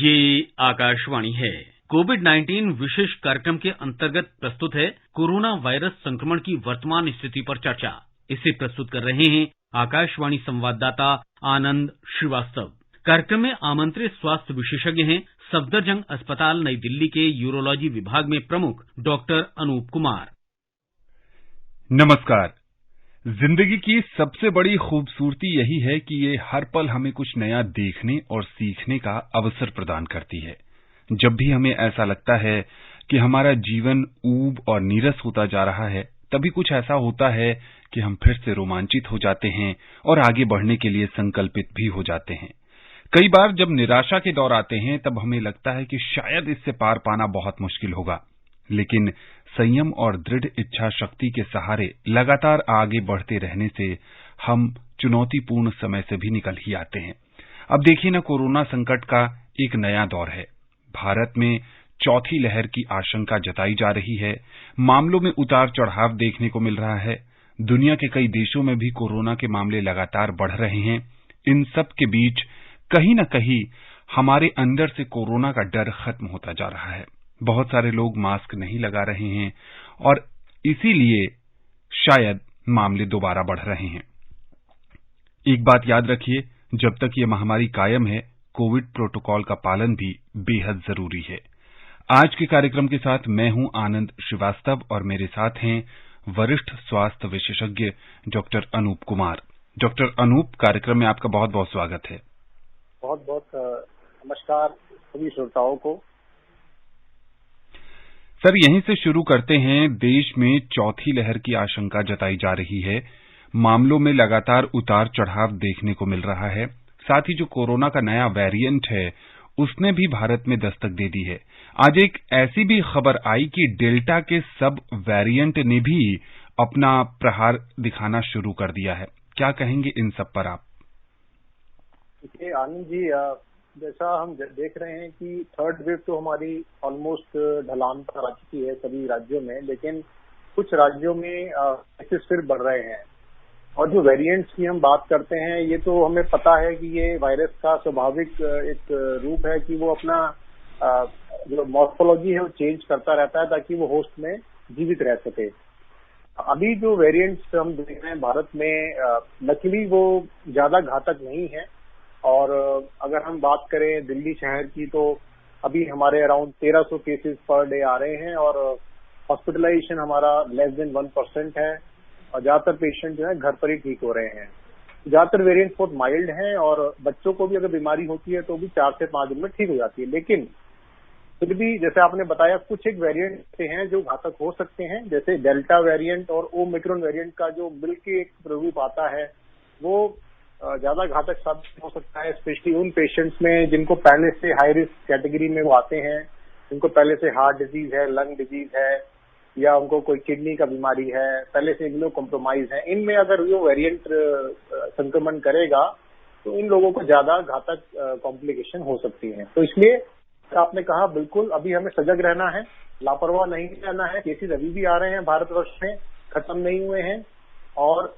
ये आकाशवाणी है। कोविड-19 विशेष कार्यक्रम के अंतर्गत प्रस्तुत है कोरोना वायरस संक्रमण की वर्तमान स्थिति पर चर्चा। इसे प्रस्तुत कर रहे हैं आकाशवाणी संवाददाता आनंद श्रीवास्तव। कार्यक्रम में आमंत्रित स्वास्थ्य विशेषज्ञ हैं सफदरजंग अस्पताल नई दिल्ली के यूरोलॉजी विभाग में प्रमुख डॉक्टर अनूप कुमार। नमस्कार। जिंदगी की सबसे बड़ी खूबसूरती यही है कि ये हर पल हमें कुछ नया देखने और सीखने का अवसर प्रदान करती है। जब भी हमें ऐसा लगता है कि हमारा जीवन ऊब और नीरस होता जा रहा है, तभी कुछ ऐसा होता है कि हम फिर से रोमांचित हो जाते हैं और आगे बढ़ने के लिए संकल्पित भी हो जाते हैं। कई बार जब निराशा के दौर आते हैं, तब हमें लगता है कि शायद इससे पार पाना बहुत मुश्किल होगा, लेकिन संयम और दृढ़ इच्छा शक्ति के सहारे लगातार आगे बढ़ते रहने से हम चुनौतीपूर्ण समय से भी निकल ही आते हैं। अब देखिए ना, कोरोना संकट का एक नया दौर है। भारत में चौथी लहर की आशंका जताई जा रही है। मामलों में उतार चढ़ाव देखने को मिल रहा है। दुनिया के कई देशों में भी कोरोना के मामले लगातार बढ़ रहे हैं। इन सब के बीच कहीं न कहीं हमारे अंदर से कोरोना का डर खत्म होता जा रहा है। बहुत सारे लोग मास्क नहीं लगा रहे हैं और इसीलिए शायद मामले दोबारा बढ़ रहे हैं। एक बात याद रखिए, जब तक ये महामारी कायम है, कोविड प्रोटोकॉल का पालन भी बेहद जरूरी है। आज के कार्यक्रम के साथ मैं हूं आनंद श्रीवास्तव और मेरे साथ हैं वरिष्ठ स्वास्थ्य विशेषज्ञ डॉक्टर अनूप कुमार। डॉक्टर अनूप, कार्यक्रम में आपका बहुत बहुत स्वागत है। बहुत बहुत नमस्कार सभी श्रोताओं को। सर, यहीं से शुरू करते हैं। देश में चौथी लहर की आशंका जताई जा रही है। मामलों में लगातार उतार चढ़ाव देखने को मिल रहा है। साथ ही जो कोरोना का नया वेरिएंट है, उसने भी भारत में दस्तक दे दी है। आज एक ऐसी भी खबर आई कि डेल्टा के सब वेरिएंट ने भी अपना प्रहार दिखाना शुरू कर दिया है। क्या कहेंगे इन सब पर आप? देखिए आनंद जी, जैसा हम देख रहे हैं कि थर्ड वेव तो हमारी ऑलमोस्ट ढलान पर आ चुकी है सभी राज्यों में, लेकिन कुछ राज्यों में केसेस फिर बढ़ रहे हैं। और जो वेरिएंट्स की हम बात करते हैं, ये तो हमें पता है कि ये वायरस का स्वाभाविक एक रूप है कि वो अपना जो मॉर्फोलॉजी है वो चेंज करता रहता है ताकि वो होस्ट में जीवित रह सके। अभी जो वेरिएंट्स हम देख रहे हैं भारत में, लकीली वो ज्यादा घातक नहीं है। और अगर हम बात करें दिल्ली शहर की, तो अभी हमारे अराउंड 1300 केसेस पर डे आ रहे हैं और हॉस्पिटलाइजेशन हमारा लेस देन 1% है और ज्यादातर पेशेंट जो है घर पर ही ठीक हो रहे हैं। ज्यादातर वेरिएंट्स बहुत माइल्ड हैं और बच्चों को भी अगर बीमारी होती है तो भी 4 से 5 दिन में ठीक हो जाती है। लेकिन फिर भी जैसे आपने बताया, कुछ एक वेरिएंट हैं जो घातक हो सकते हैं, जैसे डेल्टा वेरिएंट और ओमिक्रॉन वेरिएंट का जो मिलके एक प्ररूप आता है, वो ज्यादा घातक साबित हो सकता है, स्पेशली उन पेशेंट्स में जिनको पहले से हाई रिस्क कैटेगरी में वो आते हैं, जिनको पहले से हार्ट डिजीज है, लंग डिजीज है या उनको कोई किडनी का बीमारी है, पहले से इम्यूनो कॉम्प्रोमाइज है। इनमें अगर वो वेरिएंट संक्रमण करेगा तो इन लोगों को ज्यादा घातक कॉम्प्लिकेशन हो सकती है। तो इसलिए आपने कहा, बिल्कुल अभी हमें सजग रहना है, लापरवाह नहीं रहना है। केसेस अभी भी आ रहे हैं भारतवर्ष में, खत्म नहीं हुए हैं और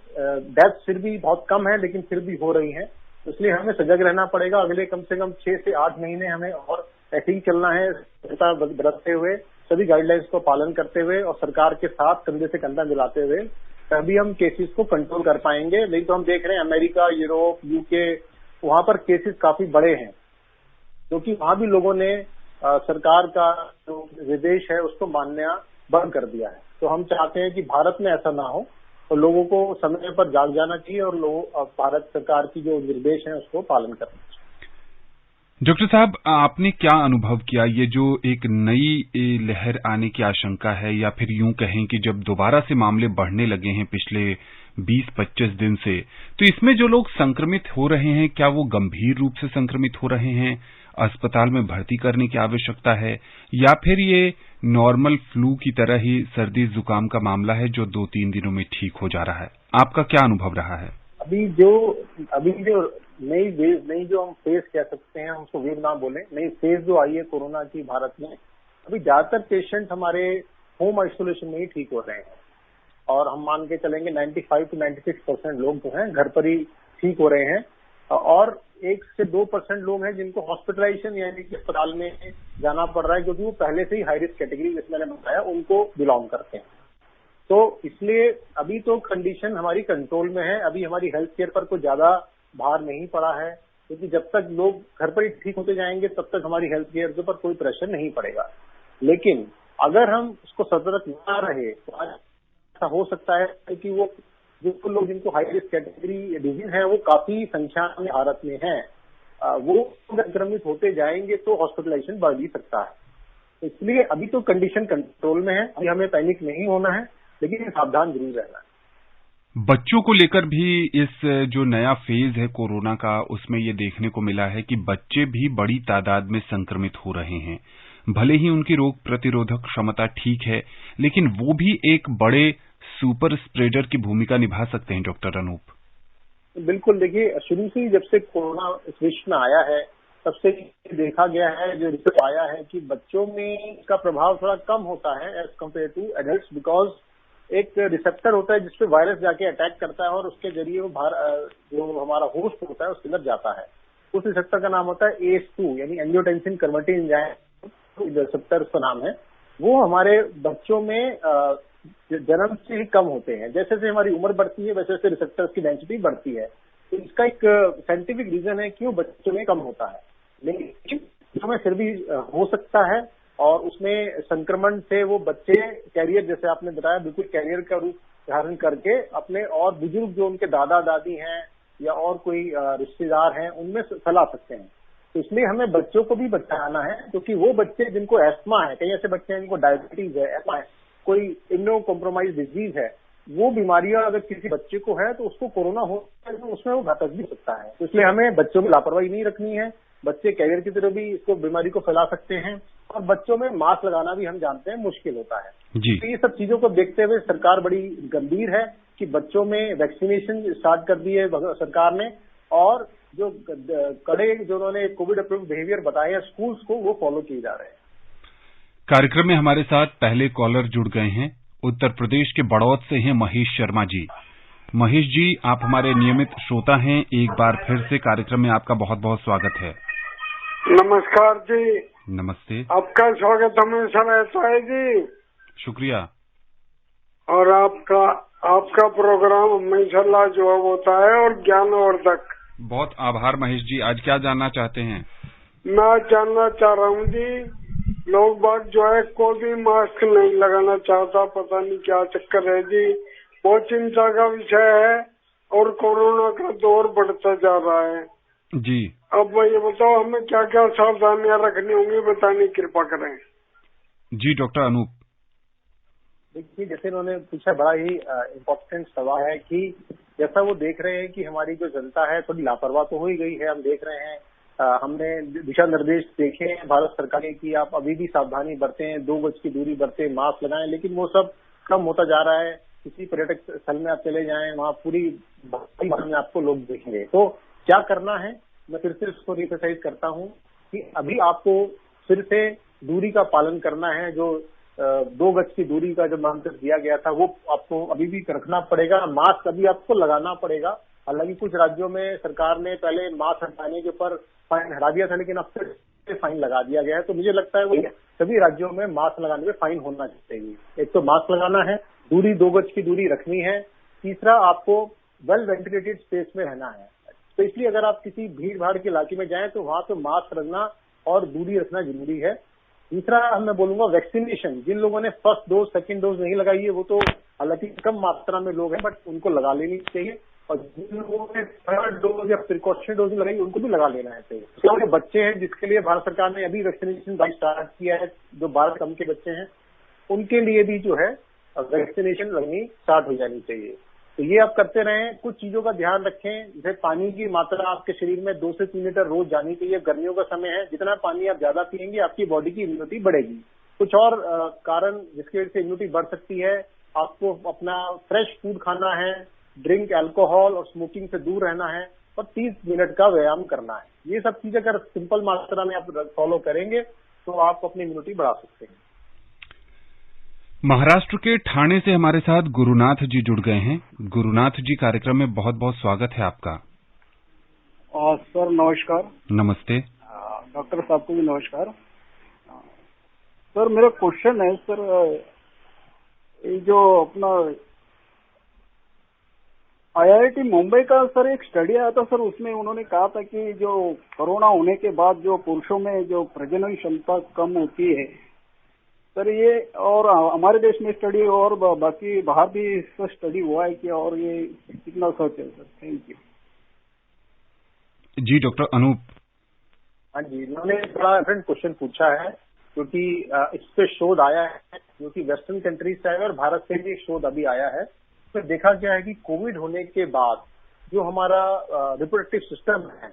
डेथ फिर भी बहुत कम है, लेकिन फिर भी हो रही है। तो इसलिए हमें सजग रहना पड़ेगा। अगले कम से कम 6 से 8 महीने हमें और ऐसे ही चलना है, बरतते हुए, सभी गाइडलाइंस को पालन करते हुए और सरकार के साथ कंधे से कंधा मिलाते हुए, तभी हम केसेस को कंट्रोल कर पाएंगे। नहीं तो हम देख रहे हैं अमेरिका, यूरोप, यूके, वहां पर केसेस काफी बड़े हैं, क्योंकि वहां भी लोगों ने सरकार का जो निर्देश है उसको मानना बंद कर दिया है। तो हम चाहते हैं कि भारत में ऐसा ना हो और लोगों को समय पर जाग जाना चाहिए और भारत सरकार की जो निर्देश है उसको पालन करना चाहिए। डॉक्टर साहब, आपने क्या अनुभव किया? ये जो एक नई लहर आने की आशंका है, या फिर यूं कहें कि जब दोबारा से मामले बढ़ने लगे हैं पिछले 20-25 दिन से, तो इसमें जो लोग संक्रमित हो रहे हैं, क्या वो गंभीर रूप से संक्रमित हो रहे हैं, अस्पताल में भर्ती करने की आवश्यकता है, या फिर ये नॉर्मल फ्लू की तरह ही सर्दी जुकाम का मामला है जो 2-3 दिनों में ठीक हो जा रहा है? आपका क्या अनुभव रहा है? अभी जो नई जो हम फेज कह सकते हैं, हम उसको वेव ना बोले, नई फेज जो आई है कोरोना की भारत में, अभी ज्यादातर पेशेंट हमारे होम आइसोलेशन में ही ठीक हो रहे हैं और हम मान के चलेंगे 95 से 96% लोग जो हैं घर पर ही ठीक हो रहे हैं। और 1 से 2% लोग हैं जिनको हॉस्पिटलाइजेशन यानी कि अस्पताल में जाना पड़ रहा है, क्योंकि वो पहले से ही हाई रिस्क कैटेगरी, जैसे मैंने बताया, उनको बिलोंग करते हैं। तो इसलिए अभी तो कंडीशन हमारी कंट्रोल में है, अभी हमारी हेल्थ केयर पर कोई ज्यादा भार नहीं पड़ा है, क्योंकि जब तक लोग घर पर ही ठीक होते जाएंगे तब तक हमारी हेल्थ केयर के ऊपर कोई प्रेशर नहीं पड़ेगा। लेकिन अगर हम उसको सतर्क ना रहे तो ऐसा हो सकता है कि वो जो लोग जिनको हाई रिस्क कैटेगरी डिजीज है वो काफी संख्या में भारत में है, वो संक्रमित होते जाएंगे तो हॉस्पिटलाइजेशन बढ़ भी सकता है। इसलिए अभी तो कंडीशन कंट्रोल में है, अभी हमें पैनिक नहीं होना है, लेकिन सावधान जरूर रहना है। बच्चों को लेकर भी इस जो नया फेज है कोरोना का, उसमें ये देखने को मिला है कि बच्चे भी बड़ी तादाद में संक्रमित हो रहे हैं। भले ही उनकी रोग प्रतिरोधक क्षमता ठीक है, लेकिन वो भी एक बड़े सुपर स्प्रेडर की भूमिका निभा सकते हैं। डॉक्टर अनूप, बिल्कुल, देखिए, शुरू से ही जब से कोरोना इस विश्व में आया है तब से देखा गया है, जो रिसर्च आया है कि बच्चों में इसका प्रभाव थोड़ा कम होता है as compare to adults, because एक रिसेप्टर होता है जिसपे वायरस जाके अटैक करता है और उसके जरिए वो जो हमारा होस्ट होता है उसके अंदर जाता है। उस रिसेप्टर का नाम होता है ACE2 यानी एंजियोटेंसिन कन्वर्टिंग एंजाइम रिसेप्टर उसका नाम है। वो हमारे बच्चों में जन्म से ही कम होते हैं। जैसे जैसे हमारी उम्र बढ़ती है वैसे वैसे रिसेप्टर्स की डेंसिटी बढ़ती है। तो इसका एक साइंटिफिक रीजन है क्यों बच्चों में कम होता है, लेकिन हमें फिर भी हो सकता है और उसमें संक्रमण से वो बच्चे कैरियर, जैसे आपने बताया, बिल्कुल कैरियर का रूप धारण करके अपने और बुजुर्ग जो उनके दादा दादी हैं या और कोई रिश्तेदार हैं उनमें फैला सकते हैं। तो इसलिए हमें बच्चों को भी बचाना है, क्योंकि वो बच्चे जिनको एस्थमा है, कई ऐसे बच्चे हैं जिनको डायबिटीज है, एस्थमा है, कोई इम्यूनो कॉम्प्रोमाइज डिजीज है, वो बीमारियां अगर किसी बच्चे को है तो उसको कोरोना हो तो उसमें वो घातक भी सकता है। तो इसलिए हमें बच्चों की लापरवाही नहीं रखनी है। बच्चे कैरियर की तरह भी इसको बीमारी को फैला सकते हैं और बच्चों में मास्क लगाना भी हम जानते हैं मुश्किल होता है जी। तो ये सब चीजों को देखते हुए सरकार बड़ी गंभीर है कि बच्चों में वैक्सीनेशन स्टार्ट कर दी है सरकार ने, और जो कड़े जो उन्होंने कोविड अप्रूव्ड बिहेवियर बताए हैं स्कूल्स को, वो फॉलो किए जा रहे हैं। कार्यक्रम में हमारे साथ पहले कॉलर जुड़ गए हैं। उत्तर प्रदेश के बड़ौद से हैं महेश शर्मा जी। महेश जी, आप हमारे नियमित श्रोता हैं, एक बार फिर से कार्यक्रम में आपका बहुत बहुत स्वागत है। नमस्कार जी। नमस्ते। आपका स्वागत हमेशा रहता है जी। शुक्रिया। और आपका प्रोग्राम हमेशा लाजवाब होता है और ज्ञानवर्धक। बहुत आभार महेश जी। आज क्या जानना चाहते हैं? मैं जानना चाह रहा हूँ जी, लोग बाग जो है कोई भी मास्क नहीं लगाना चाहता, पता नहीं क्या चक्कर है जी। बहुत चिंता का विषय है और कोरोना का दौर बढ़ता जा रहा है जी। अब ये बताओ हमें क्या क्या सावधानियां रखनी होंगी, बताने की कृपा करें जी। डॉक्टर अनूप, देखिए, जैसे उन्होंने पूछा, बड़ा ही इम्पोर्टेंट सवाल है कि जैसा वो देख रहे हैं कि हमारी जो जनता है थोड़ी लापरवाह तो हो ही गई है। हम देख रहे हैं, हमने दिशा निर्देश देखे हैं भारत सरकार के कि आप अभी भी सावधानी बरतें, 2 गज की दूरी बरतें, मास्क लगाएं, लेकिन वो सब कम होता जा रहा है। किसी पर्यटक स्थल में आप चले जाएं, वहाँ पूरी में आपको लोग देखेंगे। तो क्या करना है, मैं फिर से उसको रिएम्फसाइज करता हूँ कि अभी आपको फिर से दूरी का पालन करना है। जो 2 गज की दूरी का जो मंत्र दिया गया था वो आपको अभी भी रखना पड़ेगा। मास्क अभी आपको लगाना पड़ेगा। हालांकि कुछ राज्यों में सरकार ने पहले मास्क हटाने के ऊपर फाइन हटा दिया था, लेकिन अब फिर फाइन लगा दिया गया है। तो मुझे लगता है वो सभी राज्यों में मास्क लगाने में फाइन होना चाहिए। एक तो मास्क लगाना है, दूरी 2 गज की दूरी रखनी है। तीसरा, आपको वेल वेंटिलेटेड स्पेस में रहना है। तो इसलिए अगर आप किसी भीड़ भाड़ के इलाके में जाएं तो वहां तो मास्क रखना और दूरी रखना जरूरी है। तीसरा, मैं बोलूंगा वैक्सीनेशन। जिन लोगों ने फर्स्ट डोज, सेकंड डोज नहीं लगाई है वो तो हालांकि कम मात्रा में लोग हैं, बट उनको लगा लेनी चाहिए। और जिन लोगों ने थर्ड डोज या प्रिकॉशनरी डोज लगाई उनको भी लगा लेना है चाहिए। तो बच्चे हैं जिसके लिए भारत सरकार ने अभी वैक्सीनेशन स्टार्ट किया है, जो 12 कम के बच्चे हैं उनके लिए भी जो है वैक्सीनेशन लगनी स्टार्ट हो जानी चाहिए। तो ये आप करते रहें। कुछ चीजों का ध्यान रखें, जैसे पानी की मात्रा आपके शरीर में 2 से 3 लीटर रोज जानी चाहिए। गर्मियों का समय है, जितना पानी आप ज्यादा पिएंगे आपकी बॉडी की इम्यूनिटी बढ़ेगी। कुछ और कारण जिसकी वजह से इम्यूनिटी बढ़ सकती है, आपको अपना फ्रेश फूड खाना है, ड्रिंक, अल्कोहल और स्मोकिंग से दूर रहना है और 30 मिनट का व्यायाम करना है। ये सब चीजें अगर सिंपल मात्रा में आप फॉलो करेंगे तो आप अपनी इम्यूनिटी बढ़ा सकते हैं। महाराष्ट्र के ठाणे से हमारे साथ गुरुनाथ जी जुड़ गए हैं। गुरुनाथ जी, कार्यक्रम में बहुत बहुत स्वागत है आपका। सर नमस्कार। नमस्ते। डॉक्टर साहब को भी नमस्कार। सर मेरा क्वेश्चन है सर, ये जो अपना IIT मुंबई का सर एक स्टडी आया था सर, उसमें उन्होंने कहा था कि जो कोरोना होने के बाद जो पुरुषों में जो प्रजनन क्षमता कम होती है सर, ये और हमारे देश में स्टडी और बाकी बाहर भी इसका स्टडी हुआ है क्या, और ये कितना सच है सर? थैंक यू जी। डॉक्टर अनूप। हाँ जी, इन्होंने बड़ा डिफरेंट क्वेश्चन पूछा है, क्योंकि इस पे शोध आया है जो कि वेस्टर्न कंट्रीज से है और भारत से भी शोध अभी आया है। तो देखा गया है कि कोविड होने के बाद जो हमारा रिप्रोडक्टिव सिस्टम है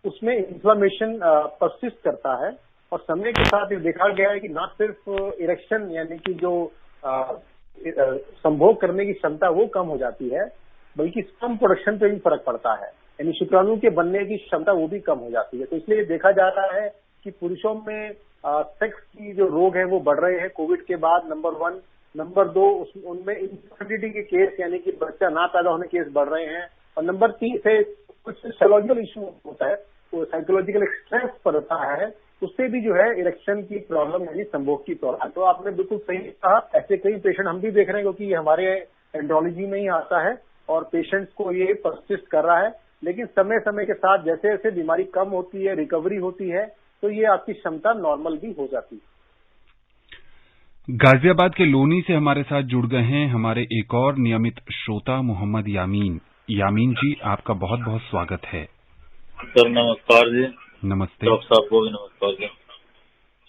उसमें इन्फ्लेमेशन परसिस्ट करता है, और समय के साथ ये देखा गया है कि न सिर्फ इरेक्शन यानी कि जो संभोग करने की क्षमता वो कम हो जाती है, बल्कि स्पर्म प्रोडक्शन पे भी फर्क पड़ता है, यानी शुक्राणु के बनने की क्षमता वो भी कम हो जाती है। तो इसलिए देखा जा रहा है कि पुरुषों में सेक्स की जो रोग है वो बढ़ रहे हैं कोविड के बाद, नंबर 1। नंबर 2, उनमें इनफर्टिलिटी के केस यानी कि बच्चा ना पैदा होने के केस बढ़ रहे हैं, और नंबर 3 से कुछ साइकोलॉजिकल इशू होता है, तो साइकोलॉजिकल स्ट्रेस पड़ता है, उससे भी जो है इरेक्शन की प्रॉब्लम यानी संभोग की प्रॉब्लम। तो आपने बिल्कुल सही कहा, ऐसे कई पेशेंट हम भी देख रहे हैं, क्योंकि ये हमारे एंड्रोलॉजी में ही आता है और पेशेंट्स को ये परसिस्ट कर रहा है। लेकिन समय समय के साथ जैसे जैसे बीमारी कम होती है, रिकवरी होती है, तो ये आपकी क्षमता नॉर्मल भी हो जाती है। गाजियाबाद के लोनी से हमारे साथ जुड़ गए हैं हमारे एक और नियमित श्रोता मोहम्मद यामीन। यामीन जी, आपका बहुत बहुत स्वागत है। सर नमस्कार जी। नमस्ते। डॉक्टर साहब को भी नमस्कार जी।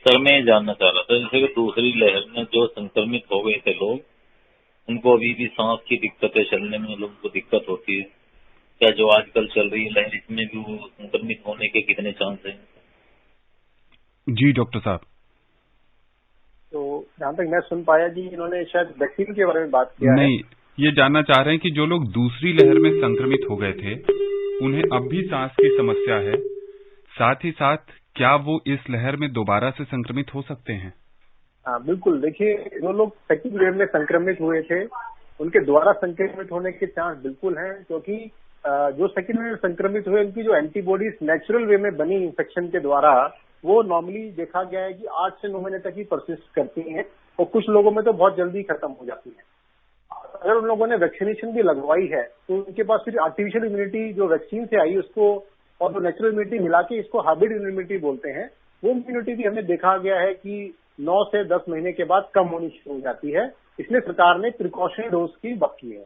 सर मैं ये जानना चाह रहा था, जैसे कि दूसरी लहर में जो संक्रमित हो गए थे लोग, उनको अभी भी सांस की दिक्कत है, चलने में लोगों को दिक्कत होती है, क्या जो आजकल चल रही है लहर इसमें भी वो संक्रमित होने के कितने चांस हैं? जी डॉक्टर साहब। तो जहां तक मैं सुन पाया जी, इन्होंने शायद वैक्सीन के बारे में बात किया है। नहीं, ये जानना चाह रहे हैं कि जो लोग दूसरी लहर में संक्रमित हो गए थे उन्हें अब भी सांस की समस्या है, साथ ही साथ क्या वो इस लहर में दोबारा से संक्रमित हो सकते हैं? हाँ बिल्कुल, देखिए जो लोग सेकेंड वेव में संक्रमित हुए थे उनके दोबारा संक्रमित होने के चांस बिल्कुल हैं, क्योंकि जो सेकेंड वेव में संक्रमित हुए उनकी जो एंटीबॉडीज नेचुरल वे में बनी इन्फेक्शन के द्वारा वो नॉर्मली देखा गया है कि 8 से 9 महीने तक ही परसिस्ट करती हैं, और कुछ लोगों में तो बहुत जल्दी खत्म हो जाती है। अगर उन लोगों ने वैक्सीनेशन भी लगवाई है तो उनके पास फिर आर्टिफिशियल इम्यूनिटी जो वैक्सीन से आई उसको और जो नेचुरल इम्यूनिटी मिला के इसको हाइब्रिड इम्यूनिटी बोलते हैं, वो इम्यूनिटी भी हमें देखा गया है कि 9 से 10 महीने के बाद कम होनी शुरू हो जाती है। इसलिए सरकार ने प्रिकॉशनरी डोज की बात की है।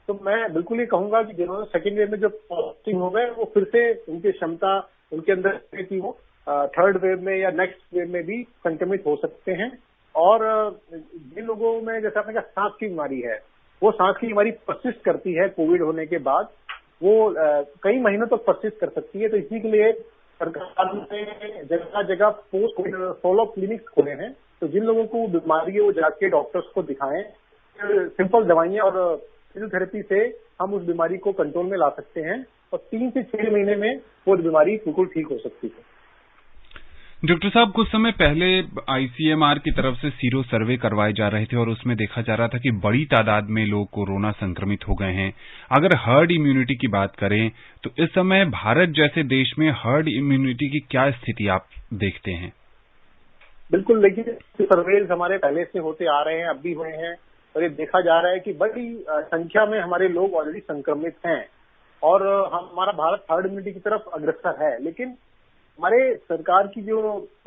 तो मैं बिल्कुल ये कहूंगा कि जिन्होंने सेकेंड वेव में जो पॉजिटिव हो गए वो फिर से उनकी क्षमता उनके अंदर की वो थर्ड वेव में या नेक्स्ट वेव में भी संक्रमित हो सकते हैं। और जिन लोगों में जैसे आपने कहा सांस की बीमारी है, वो सांस की बीमारी परसिस्ट करती है कोविड होने के बाद, वो कई महीनों तक परसिस्ट कर सकती है। तो इसी के लिए सरकार ने जगह जगह पोस्ट कोविड फॉलोअप क्लिनिक्स खोले हैं। तो जिन लोगों को बीमारी है वो जाके डॉक्टर्स को दिखाएं, सिंपल दवाइयां और फिजियोथेरेपी से हम उस बीमारी को कंट्रोल में ला सकते हैं, और 3 से 6 महीने में वो बीमारी बिल्कुल ठीक हो सकती है। डॉक्टर साहब, कुछ समय पहले ICMR की तरफ से सीरो सर्वे करवाए जा रहे थे और उसमें देखा जा रहा था कि बड़ी तादाद में लोग कोरोना संक्रमित हो गए हैं। अगर हर्ड इम्यूनिटी की बात करें तो इस समय भारत जैसे देश में हर्ड इम्यूनिटी की क्या स्थिति आप देखते हैं? बिल्कुल, देखिए सर्वेज हमारे पहले से होते आ रहे हैं, अब भी हुए हैं, और ये देखा जा रहा है कि बड़ी संख्या में हमारे लोग ऑलरेडी संक्रमित हैं, और हमारा भारत हर्ड इम्यूनिटी की तरफ अग्रसर है। लेकिन हमारे सरकार की जो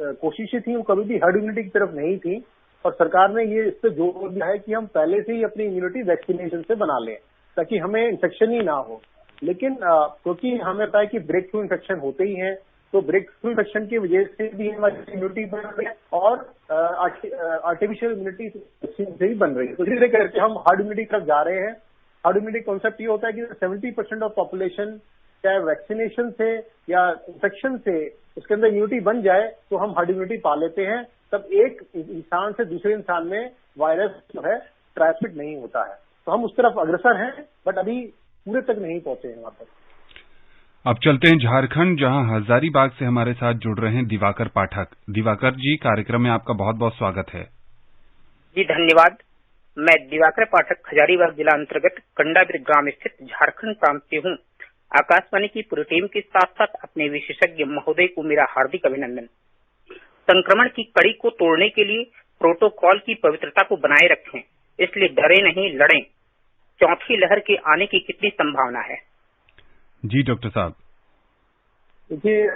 कोशिशें थी वो कभी भी हर्ड इम्यूनिटी की तरफ नहीं थी, और सरकार ने ये इस पर जोर दिया है कि हम पहले से ही अपनी इम्यूनिटी वैक्सीनेशन से बना लें ताकि हमें इन्फेक्शन ही ना हो। लेकिन क्योंकि हमें पता है कि ब्रेक थ्रू इन्फेक्शन होते ही हैं, तो ब्रेक थ्रू इन्फेक्शन की वजह से भी हमारी इम्यूनिटी बन रही है, और आर्टिफिशियल इम्यूनिटी से भी बन रही है। तो धीरे करके हम हर्ड इम्यूनिटी की तरफ जा रहे हैं। हर्ड इम्यूनिटी कॉन्सेप्ट ये होता है कि 70% ऑफ पॉपुलेशन चाहे वैक्सीनेशन से या इन्फेक्शन से उसके अंदर इम्यूनिटी बन जाए तो हम हर्ड इम्यूनिटी पा लेते हैं, तब एक इंसान से दूसरे इंसान में वायरस जो है ट्रांसमिट नहीं होता है। तो हम उस तरफ अग्रसर हैं, बट अभी पूरे तक नहीं पहुंचे हैं वहां तक। अब चलते हैं झारखंड, जहां हजारीबाग से हमारे साथ जुड़ रहे हैं दिवाकर पाठक। दिवाकर जी, कार्यक्रम में आपका बहुत बहुत स्वागत है। जी धन्यवाद। मैं दिवाकर पाठक हजारीबाग जिला अंतर्गत कंडाबिर ग्राम स्थित झारखंड प्रांत से हूँ। आकाशवाणी की पूरी टीम के साथ साथ अपने विशेषज्ञ महोदय को मेरा हार्दिक अभिनंदन। संक्रमण की कड़ी को तोड़ने के लिए प्रोटोकॉल की पवित्रता को बनाए रखें, इसलिए डरे नहीं, लड़ें। चौथी लहर के आने की कितनी संभावना है? जी डॉक्टर साहब, देखिए,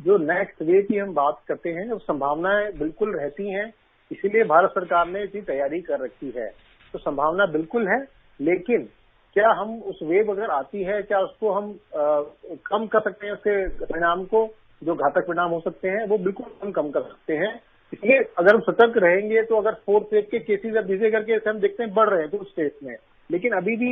जो नेक्स्ट वेव की हम बात करते हैं, वो संभावनाएं बिल्कुल रहती हैं, इसीलिए भारत सरकार ने इतनी तैयारी कर रखी है। तो संभावना बिल्कुल है, लेकिन क्या हम उस वेव अगर आती है, क्या उसको हम कम कर सकते हैं? उसके परिणाम को, जो घातक परिणाम हो सकते हैं, वो बिल्कुल हम कम कर सकते हैं। इसलिए अगर हम सतर्क रहेंगे तो अगर फोर्थ वेव के केसेज अब धीरे करके हम देखते हैं बढ़ रहे हैं कुछ स्टेट्स में, लेकिन अभी भी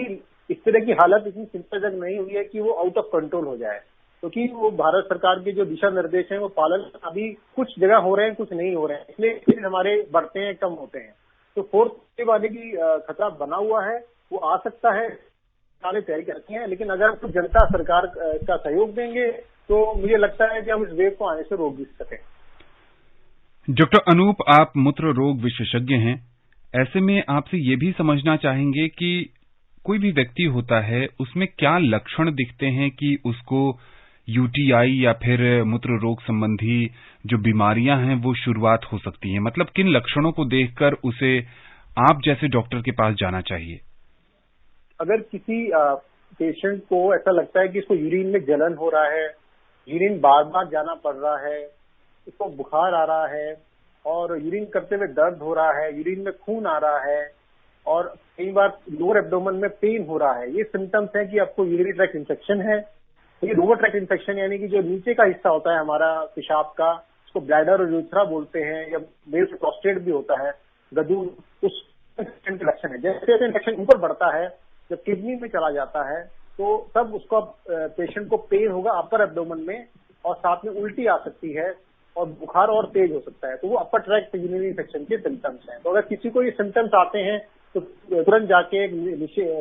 इस तरह की हालत इतनी चिंताजनक नहीं हुई है कि वो आउट ऑफ कंट्रोल हो जाए, क्योंकि वो भारत सरकार के जो दिशा निर्देश हैं वो पालन अभी कुछ जगह हो रहे हैं, कुछ नहीं हो रहे हैं, इसलिए हमारे बढ़ते हैं, कम होते हैं। तो फोर्थ वेव आने की खतरा बना हुआ है, वो आ सकता है, सारे तैयारी करती हैं, लेकिन अगर कुछ जनता सरकार का सहयोग देंगे तो मुझे लगता है कि हम इस वेव को आने से रोक भी सकें। डॉक्टर अनूप, आप मूत्र रोग विशेषज्ञ हैं, ऐसे में आपसे ये भी समझना चाहेंगे कि कोई भी व्यक्ति होता है, उसमें क्या लक्षण दिखते हैं कि उसको यूटीआई या फिर मूत्र रोग संबंधी जो बीमारियां हैं वो शुरुआत हो सकती हैं? मतलब किन लक्षणों को देखकर उसे आप जैसे डॉक्टर के पास जाना चाहिए? अगर किसी पेशेंट को ऐसा लगता है कि इसको यूरिन में जलन हो रहा है, यूरिन बार बार जाना पड़ रहा है, इसको बुखार आ रहा है और यूरिन करते हुए दर्द हो रहा है, यूरिन में खून आ रहा है और कई बार लोअर एब्डोमेन में पेन हो रहा है, ये सिम्टम्स हैं कि आपको यूरिनरी ट्रैक्ट इन्फेक्शन है। ये लोअर ट्रैक्ट इन्फेक्शन यानी कि जो नीचे का हिस्सा होता है हमारा पेशाब का, उसको ब्लैडर और यूरेथ्रा बोलते हैं, या मेल से प्रोस्टेट भी होता है, गदूर, उस इन्फेक्शन है। जैसे जैसे इन्फेक्शन ऊपर बढ़ता है, जब किडनी में चला जाता है, तो तब उसका पेशेंट को पेन होगा अपर एब्डोमेन में और साथ में उल्टी आ सकती है और बुखार और तेज हो सकता है। तो वो अपर ट्रैक्ट यूरिनरी इन्फेक्शन के सिम्टम्स हैं। तो अगर किसी को ये सिम्टम्स आते हैं तो तुरंत जाके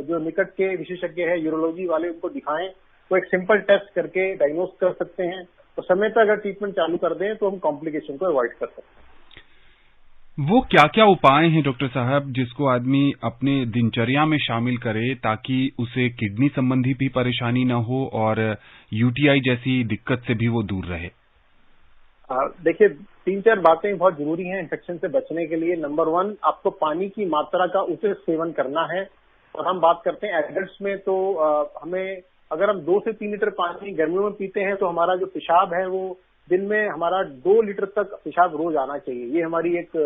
जो निकट के विशेषज्ञ है, यूरोलॉजी वाले, उनको दिखाएं। तो एक सिंपल टेस्ट करके डायग्नोज कर सकते हैं, तो समय पर अगर ट्रीटमेंट चालू कर दें तो हम कॉम्प्लिकेशन को अवॉइड कर सकते हैं। वो क्या क्या उपाय हैं डॉक्टर साहब जिसको आदमी अपने दिनचर्या में शामिल करे ताकि उसे किडनी संबंधी भी परेशानी न हो और यूटीआई जैसी दिक्कत से भी वो दूर रहे? देखिए, 3-4 बातें बहुत जरूरी हैं इन्फेक्शन से बचने के लिए। नंबर 1, आपको पानी की मात्रा का उचित सेवन करना है। और हम बात करते हैं एडल्ट्स में, तो हमें, अगर हम 2 से 3 लीटर पानी गर्मियों में पीते हैं तो हमारा जो पेशाब है वो दिन में हमारा 2 लीटर तक पेशाब रोज आना चाहिए। ये हमारी एक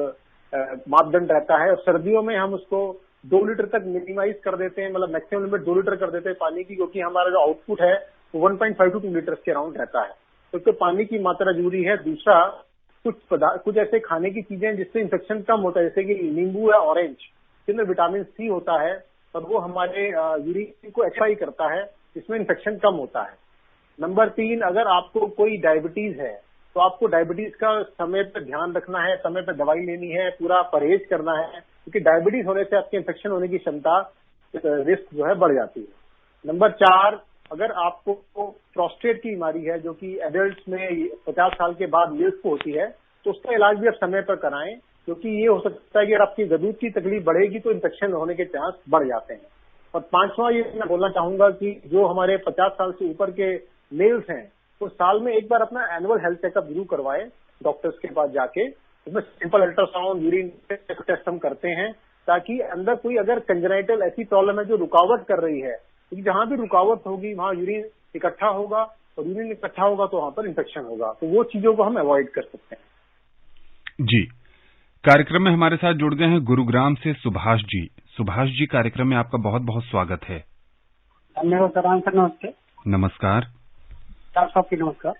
मापदंड रहता है। और सर्दियों में हम उसको 2 लीटर तक मिनिमाइज कर देते हैं, मतलब मैक्सिमम लिमिट 2 लीटर कर देते हैं पानी की, क्योंकि हमारा जो आउटपुट है वो 1.5 to 2 लीटर्स के अराउंड रहता है। तो पानी की मात्रा जरूरी है। दूसरा, कुछ ऐसे खाने की चीजें जिससे इन्फेक्शन कम होता है, जैसे कि नींबू या ऑरेंज, जिसमें विटामिन सी होता है और वो हमारे यूरिन को एक्सपाई करता है, इसमें इन्फेक्शन कम होता है। नंबर 3, अगर आपको कोई डायबिटीज है तो आपको डायबिटीज का समय पर ध्यान रखना है, समय पर दवाई लेनी है, पूरा परहेज करना है, क्योंकि डायबिटीज होने से आपके इन्फेक्शन होने की क्षमता, रिस्क जो है बढ़ जाती है। नंबर 4, अगर आपको प्रोस्टेट की बीमारी है जो कि एडल्ट्स में 50 साल के बाद मेल्स को होती है, तो उसका इलाज भी आप समय पर कराएं, क्योंकि ये हो सकता है कि अगर आपकी गदूद की तकलीफ बढ़ेगी तो इन्फेक्शन होने के चांस बढ़ जाते हैं। और 5वां ये मैं बोलना चाहूंगा कि जो हमारे 50 साल से ऊपर के मेल्स हैं, तो साल में एक बार अपना एनुअल हेल्थ चेकअप जरूर करवाएं डॉक्टर्स के पास जाके। उसमें सिंपल अल्ट्रासाउंड, यूरिन टेस्ट हम करते हैं, ताकि अंदर कोई अगर कंजेनाइटल ऐसी प्रॉब्लम है जो रुकावट कर रही है, क्योंकि जहां भी रुकावट होगी वहां यूरिन इकट्ठा होगा और यूरिन इकट्ठा होगा तो वहां पर इन्फेक्शन होगा। तो वो चीजों को हम अवॉइड कर सकते हैं। जी, कार्यक्रम में हमारे साथ जुड़ गए हैं गुरुग्राम से सुभाष जी। सुभाष जी, कार्यक्रम में आपका बहुत बहुत स्वागत है। धन्यवाद सर। नमस्ते। नमस्कार। डॉक्टर साहब की नमस्कार।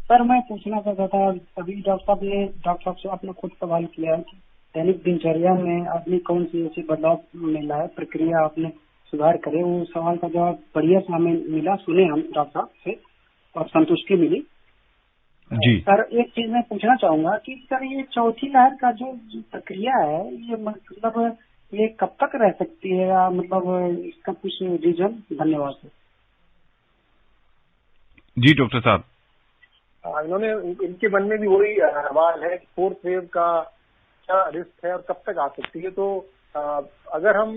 सर, मैं पूछना चाहता था, अभी डॉक्टर साहब से आपने खुद सवाल किया है कि दैनिक दिनचर्या में आदमी कौन सी ऐसी बदलाव मिला है, प्रक्रिया आपने सुधार करे। वो सवाल का जवाब बढ़िया से हमें मिला, सुने हम डॉक्टर साहब से और संतुष्टि मिली। जी सर, एक चीज मैं पूछना चाहूंगा कि सर ये चौथी लहर का जो प्रक्रिया है, ये मतलब ये कब तक रह सकती है, या मतलब इसका कुछ रीजन? धन्यवाद सर। जी डॉक्टर साहब, इन्होंने, इनके मन में भी वही सवाल है कि फोर्थ वेव का क्या रिस्क है और कब तक आ सकती है। तो अगर हम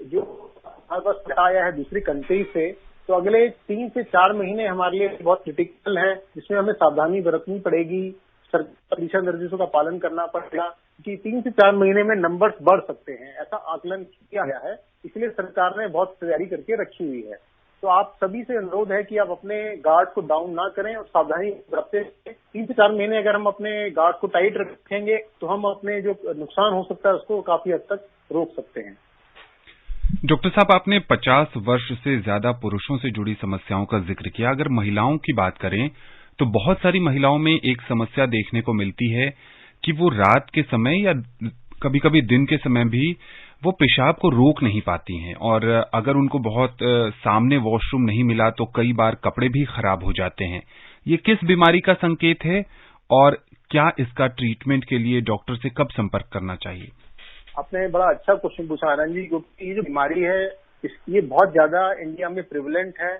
जो हमारे पास आया है दूसरी कंट्री से, तो अगले 3 से 4 महीने हमारे लिए बहुत क्रिटिकल है, जिसमें हमें सावधानी बरतनी पड़ेगी, सरकार दिशा निर्देशों का पालन करना पड़ेगा कि 3 से 4 महीने में नंबर्स बढ़ सकते हैं, ऐसा आकलन किया गया है। इसलिए सरकार ने बहुत तैयारी करके रखी हुई है। तो आप सभी से अनुरोध है कि आप अपने गार्ड को डाउन ना करें और सावधानी बरतते हैं। 3 से 4 महीने अगर हम अपने गार्ड को टाइट रखेंगे तो हम अपने जो नुकसान हो सकता है उसको काफी हद तक रोक सकते हैं। डॉक्टर साहब, आपने 50 वर्ष से ज्यादा पुरुषों से जुड़ी समस्याओं का जिक्र किया। अगर महिलाओं की बात करें तो बहुत सारी महिलाओं में एक समस्या देखने को मिलती है कि वो रात के समय या कभी कभी दिन के समय भी वो पेशाब को रोक नहीं पाती हैं, और अगर उनको बहुत सामने वॉशरूम नहीं मिला तो कई बार कपड़े भी खराब हो जाते हैं। ये किस बीमारी का संकेत है और क्या इसका ट्रीटमेंट के लिए डॉक्टर से कब संपर्क करना चाहिए? आपने बड़ा अच्छा क्वेश्चन पूछा आनंद जी, क्योंकि ये जो बीमारी है ये बहुत ज्यादा इंडिया में प्रिवलेंट है।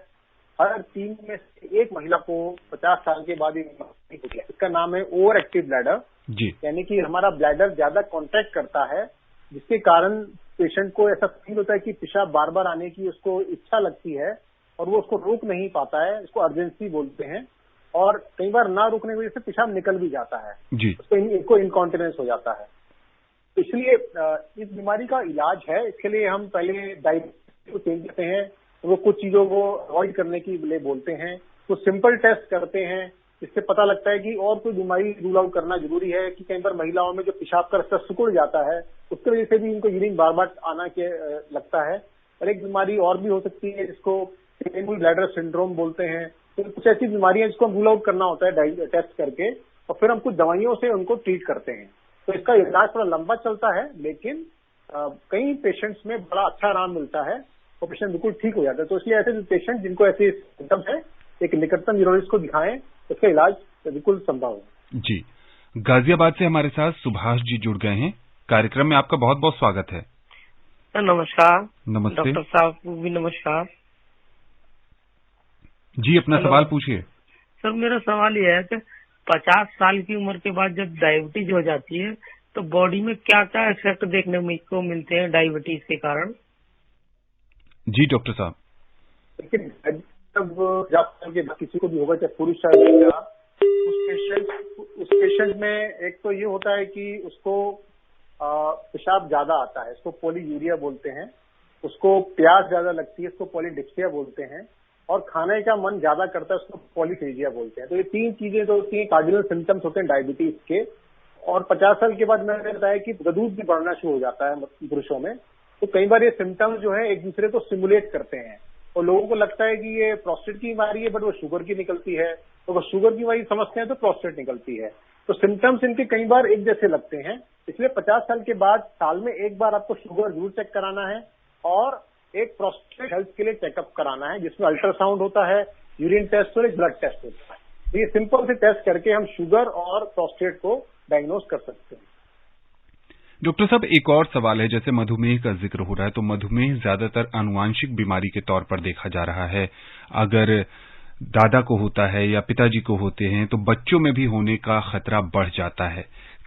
हर 3 में से 1 महिला को 50 साल के बाद ये बीमारी होती है। इसका नाम है ओवर एक्टिव ब्लैडर जी, यानी कि हमारा ब्लैडर ज्यादा कॉन्ट्रैक्ट करता है, जिसके कारण पेशेंट को ऐसा फील होता है कि पेशाब बार बार आने की उसको इच्छा लगती है और वो उसको रोक नहीं पाता है। इसको अर्जेंसी बोलते हैं, और कई बार ना रोकने की वजह से पेशाब निकल भी जाता है जी, उसको इनकॉन्टिनेंस हो जाता है। इसलिए इस बीमारी का इलाज है। इसके लिए हम पहले डाइट को चेंज करते हैं, वो कुछ चीजों को अवॉइड करने के लिए बोलते हैं, तो सिंपल टेस्ट करते हैं, इससे पता लगता है कि और कोई बीमारी रूल आउट करना जरूरी है कि कई बार महिलाओं में जो पेशाब का रास्ता सिकुड़ जाता है उसकी वजह से भी इनको यूरिन बार बार आना के लगता है। और एक बीमारी और भी हो सकती है जिसको पेनफुल ब्लैडर सिंड्रोम बोलते हैं। तो कुछ ऐसी बीमारियां जिसको रूल आउट करना होता है टेस्ट करके, और फिर हम कुछ दवाइयों से उनको ट्रीट करते हैं। तो इसका इलाज थोड़ा लंबा चलता है, लेकिन कई पेशेंट्स में बड़ा अच्छा आराम मिलता है और पेशेंट बिल्कुल ठीक हो जाता है। तो इसलिए ऐसे पेशेंट जिनको ऐसे सिम्टम है एक निकटतम न्यूरोलॉजिस्ट को दिखाएं, इसका इलाज बिल्कुल संभव है जी। गाजियाबाद से हमारे साथ सुभाष जी जुड़ गए हैं। कार्यक्रम में आपका बहुत बहुत स्वागत है। नमस्कार। नमस्ते डॉक्टर साहब को भी नमस्कार जी। अपना सवाल पूछिए। सर, मेरा सवाल यह है कि 50 साल की उम्र के बाद जब डायबिटीज हो जाती है तो बॉडी में क्या क्या इफेक्ट देखने को मिलते हैं डायबिटीज के कारण? जी डॉक्टर साहब, लेकिन जब किसी को भी होगा, चाहे पुरुष चाहे महिला, उस पेशेंट में एक तो ये होता है कि उसको पेशाब ज्यादा आता है, इसको पॉलीयूरिया बोलते हैं, उसको प्यास ज्यादा लगती है, इसको पॉलीडिप्सिया बोलते हैं, और खाने का मन ज्यादा करता है, उसको पॉलीफेजिया बोलते हैं। तो ये 3 चीजें तो होती हैं, कार्डिनल सिम्टम्स होते हैं डायबिटीज के। और 50 साल के बाद मैंने बताया कि दूध भी बढ़ना शुरू हो जाता है पुरुषों में। तो कई बार ये सिम्टम्स जो है एक दूसरे को सिमुलेट करते हैं और लोगों को लगता है कि ये प्रोस्टेट की बीमारी है, बट वो शुगर की निकलती है, तो अगर शुगर की बीमारी समझते हैं तो प्रोस्टेट निकलती है। तो सिम्टम्स इनके कई बार एक जैसे लगते हैं। इसलिए 50 साल के बाद साल में एक बार आपको शुगर जरूर चेक कराना है और एक प्रोस्टेट हेल्थ के लिए चेकअप कराना है, जिसमें अल्ट्रासाउंड होता है, यूरिन टेस्ट और एक ब्लड टेस्ट होता है। तो ये सिंपल से टेस्ट करके हम शुगर और प्रोस्टेट को डायग्नोज कर सकते हैं। डॉक्टर साहब, एक और सवाल है, जैसे मधुमेह का जिक्र हो रहा है तो मधुमेह ज्यादातर आनुवांशिक बीमारी के तौर पर देखा जा रहा है। अगर दादा को होता है या पिताजी को होते हैं तो बच्चों में भी होने का खतरा बढ़ जाता है।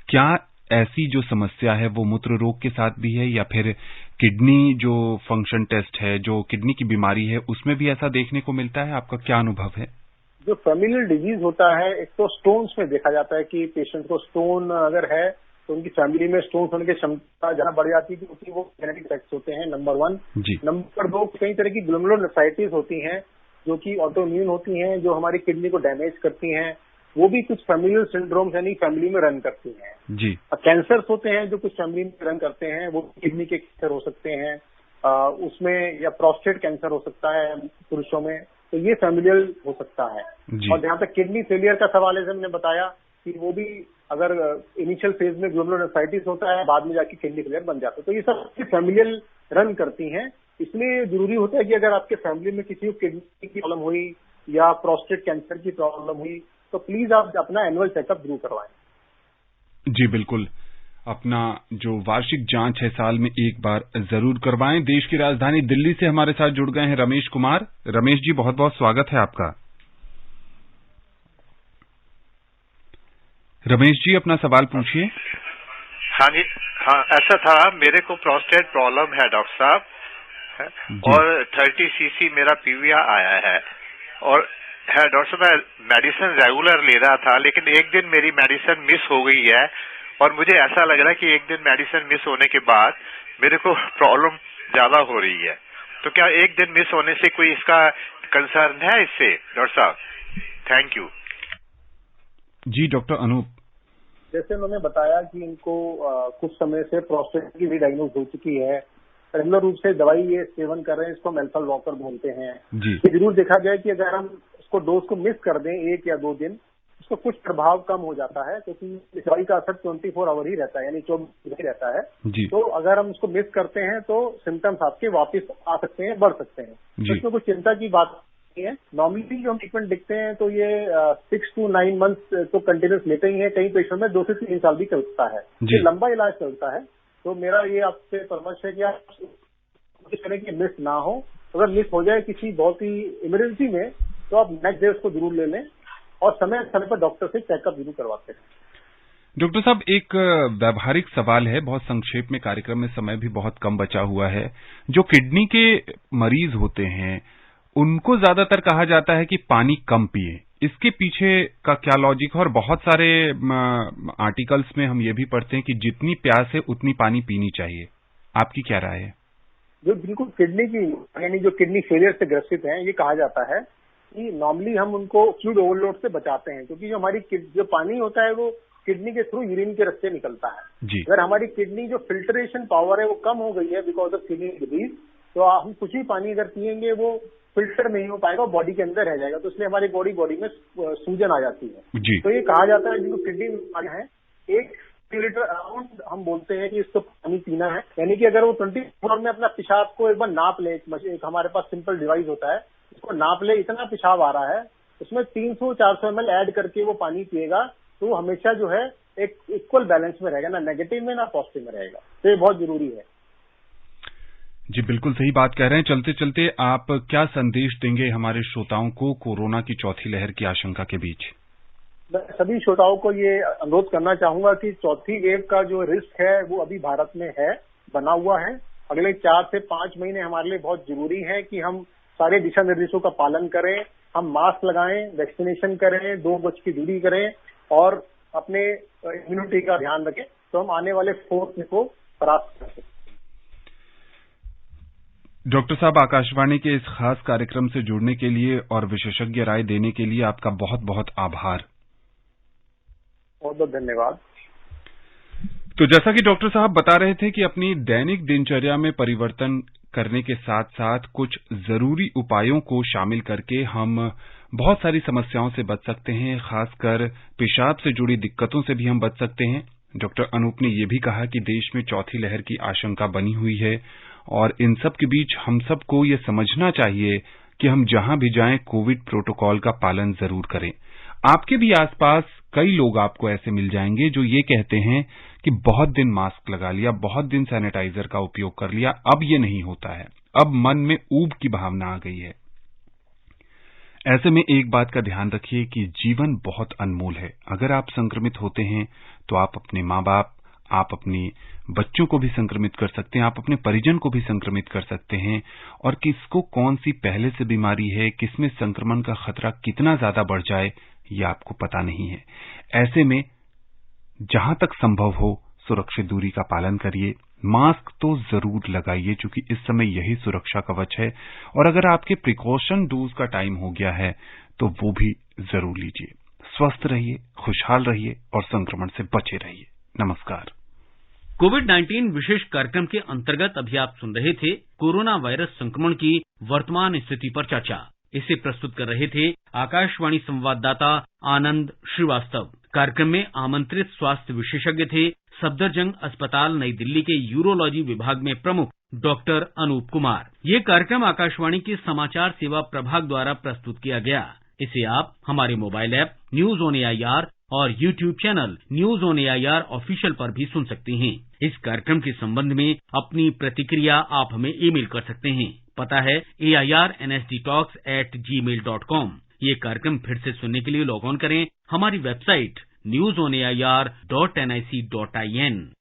क्या ऐसी जो समस्या है वो मूत्र रोग के साथ भी है, या फिर किडनी जो फंक्शन टेस्ट है, जो किडनी की बीमारी है, उसमें भी ऐसा देखने को मिलता है? आपका क्या अनुभव है? जो फैमिलियल डिजीज होता है, एक तो स्टोन्स में देखा जाता है कि पेशेंट को स्टोन अगर है तो उनकी फैमिली में स्टोन होने की क्षमता ज्यादा बढ़ जाती है, क्योंकि वो जेनेटिक फैक्ट्स होते हैं, नंबर 1। नंबर 2, कई तरह की ग्लोमेरुलोनेफ्राइटिस होती हैं जो कि ऑटोइम्यून होती हैं, जो हमारी किडनी को डैमेज करती हैं। वो भी कुछ फैमिलियल सिंड्रोम्स यानी फैमिली में रन करती हैं जी। कैंसर्स होते हैं जो कुछ फैमिली में रन करते हैं, वो किडनी के कैंसर हो सकते हैं, उसमें या प्रोस्टेट कैंसर हो सकता है पुरुषों में, तो ये फैमिलियल हो सकता है। और जहां तक किडनी फेलियर का सवाल है, हमने बताया कि वो भी अगर इनिशियल फेज में ग्लोमेरुलोनेफ्राइटिस होता है, बाद में जाके किडनी फेलियर बन जाता है। तो ये सब फैमिलियल रन करती हैं। इसलिए जरूरी होता है कि अगर आपके फैमिली में किसी को किडनी की प्रॉब्लम हुई या प्रोस्टेट कैंसर की प्रॉब्लम हुई तो प्लीज आप अपना एनुअल चेकअप जरूर करवाएं। जी बिल्कुल, अपना जो वार्षिक जांच है साल में एक बार जरूर करवाएं। देश की राजधानी दिल्ली से हमारे साथ जुड़ गए हैं रमेश कुमार। रमेश जी, बहुत बहुत स्वागत है आपका। रमेश जी, अपना सवाल पूछिए। हाँ जी, हाँ ऐसा था, मेरे को प्रोस्टेट प्रॉब्लम है डॉक्टर साहब, है और 30 cc मेरा पीवीआर आया है। और है डॉक्टर साहब, मैं मेडिसिन रेगुलर ले रहा था, लेकिन एक दिन मेरी मेडिसिन मिस हो गई है और मुझे ऐसा लग रहा है कि एक दिन मेडिसिन मिस होने के बाद मेरे को प्रॉब्लम ज्यादा हो रही है। तो क्या एक दिन मिस होने से कोई इसका कंसर्न है इससे डॉक्टर साहब? थैंक यू जी। डॉक्टर अनूप, जैसे उन्होंने बताया कि इनको कुछ समय से प्रोस्टेट की भी डायग्नोज हो चुकी है, रेगुलर रूप से दवाई ये सेवन कर रहे हैं, इसको हम अल्फा ब्लॉकर बोलते हैं जी। ये जरूर देखा गया कि अगर हम उसको डोज को मिस कर दें 1 या 2 दिन, उसका कुछ प्रभाव कम हो जाता है, क्योंकि इस दवाई का असर 24 आवर ही रहता है, यानी 24 ही रहता है जी। तो अगर हम उसको मिस करते हैं तो सिम्टम्स आपके वापस आ सकते हैं, बढ़ सकते हैं। तो इसमें कुछ चिंता की बात नहीं है। नॉर्मली जो हम ट्रीटमेंट दिखते हैं तो ये 6 to 9 मंथ्स तो कंटिन्यूस लेते ही है, कई पेशेंट में 2 से 3 साल भी चलता है, ये लंबा इलाज चलता है। तो मेरा ये आपसे परामर्श है कि आप कोशिश करें कि मिस ना हो। अगर मिस हो जाए किसी बहुत ही इमरजेंसी में तो आप नेक्स्ट डे उसको जरूर ले लें और समय समय पर डॉक्टर से चेकअप जरूर करवाते हैं। डॉक्टर साहब, एक व्यावहारिक सवाल है, बहुत संक्षेप में, कार्यक्रम में समय भी बहुत कम बचा हुआ है। जो किडनी के मरीज होते हैं उनको ज्यादातर कहा जाता है कि पानी कम पिए, इसके पीछे का क्या लॉजिक है? और बहुत सारे आर्टिकल्स में हम ये भी पढ़ते हैं कि जितनी प्यास है उतनी पानी पीनी चाहिए, आपकी क्या राय है? जो बिल्कुल किडनी की यानी जो किडनी फेलियर से ग्रसित हैं, ये कहा जाता है कि नॉर्मली हम उनको फ्लूइड ओवरलोड से बचाते हैं, क्योंकि जो हमारी जो पानी होता है वो किडनी के थ्रू यूरिन के रास्ते निकलता है जी। अगर हमारी किडनी जो फिल्ट्रेशन पावर है वो कम हो गई है बिकॉज ऑफ किडनी डिजीज, तो हम कुछ भी पानी अगर पियेंगे वो फिल्टर नहीं हो पाएगा, बॉडी के अंदर रह जाएगा, तो इसलिए हमारी बॉडी में सूजन आ जाती है जी। तो ये कहा जाता है जिनको किडनी बीमारियां हैं 1 लीटर अराउंड हम बोलते हैं कि इसको पानी पीना है। यानी कि अगर वो 24 आवर में अपना पेशाब को एक बार नाप ले, एक हमारे पास सिंपल डिवाइस होता है, इसको नाप ले, इतना पेशाब आ रहा है, उसमें 300-400 ml ऐड करके वो पानी पिएगा, तो वो हमेशा जो है एक इक्वल बैलेंस में रहेगा, ना नेगेटिव में ना पॉजिटिव में रहेगा। तो ये बहुत जरूरी है जी। बिल्कुल सही बात कह रहे हैं। चलते चलते आप क्या संदेश देंगे हमारे श्रोताओं को कोरोना की चौथी लहर की आशंका के बीच? मैं सभी श्रोताओं को ये अनुरोध करना चाहूंगा कि चौथी वेव का जो रिस्क है वो अभी भारत में है, बना हुआ है। अगले 4 से 5 महीने हमारे लिए बहुत जरूरी है कि हम सारे दिशा निर्देशों का पालन करें, हम मास्क लगाएं, वैक्सीनेशन करें, 2 गज की दूरी करें और अपने इम्यूनिटी का ध्यान रखें, तो हम आने वाले 4th को परास्त कर सकते हैं। डॉक्टर साहब, आकाशवाणी के इस खास कार्यक्रम से जुड़ने के लिए और विशेषज्ञ राय देने के लिए आपका बहुत बहुत आभार। बहुत बहुत धन्यवाद। तो जैसा कि डॉक्टर साहब बता रहे थे कि अपनी दैनिक दिनचर्या में परिवर्तन करने के साथ साथ कुछ जरूरी उपायों को शामिल करके हम बहुत सारी समस्याओं से बच सकते हैं, खासकर पेशाब से जुड़ी दिक्कतों से भी हम बच सकते हैं। डॉक्टर अनूप ने यह भी कहा कि देश में चौथी लहर की आशंका बनी हुई है और इन सब के बीच हम सबको ये समझना चाहिए कि हम जहां भी जाएं कोविड प्रोटोकॉल का पालन जरूर करें। आपके भी आसपास कई लोग आपको ऐसे मिल जाएंगे जो ये कहते हैं कि बहुत दिन मास्क लगा लिया, बहुत दिन सैनिटाइजर का उपयोग कर लिया, अब ये नहीं होता है, अब मन में ऊब की भावना आ गई है। ऐसे में एक बात का ध्यान रखिए कि जीवन बहुत अनमोल है। अगर आप संक्रमित होते हैं तो आप अपने माँ बाप, आप अपने बच्चों को भी संक्रमित कर सकते हैं, आप अपने परिजन को भी संक्रमित कर सकते हैं, और किसको कौन सी पहले से बीमारी है, किसमें संक्रमण का खतरा कितना ज्यादा बढ़ जाए, ये आपको पता नहीं है। ऐसे में जहां तक संभव हो सुरक्षित दूरी का पालन करिए, मास्क तो जरूर लगाइए क्योंकि इस समय यही सुरक्षा कवच है, और अगर आपके प्रिकॉशन डोज का टाइम हो गया है तो वो भी जरूर लीजिए। स्वस्थ रहिए, खुशहाल रहिए और संक्रमण से बचे रहिए। नमस्कार। कोविड-19 विशेष कार्यक्रम के अंतर्गत अभी आप सुन रहे थे कोरोना वायरस संक्रमण की वर्तमान स्थिति पर चर्चा। इसे प्रस्तुत कर रहे थे आकाशवाणी संवाददाता आनंद श्रीवास्तव। कार्यक्रम में आमंत्रित स्वास्थ्य विशेषज्ञ थे सफदरजंग अस्पताल नई दिल्ली के यूरोलॉजी विभाग में प्रमुख डॉक्टर अनूप कुमार। ये कार्यक्रम आकाशवाणी के समाचार सेवा प्रभाग द्वारा प्रस्तुत किया गया। इसे आप हमारे mobile app news on AIR और YouTube channel news on AIR official पर भी सुन सकते हैं। इस कार्यक्रम के संबंध में अपनी प्रतिक्रिया आप हमें ईमेल कर सकते हैं। पता है airnsdtalks@gmail.com। ये कार्यक्रम फिर से सुनने के लिए लॉग ऑन करें हमारी वेबसाइट newsonair.nic.in।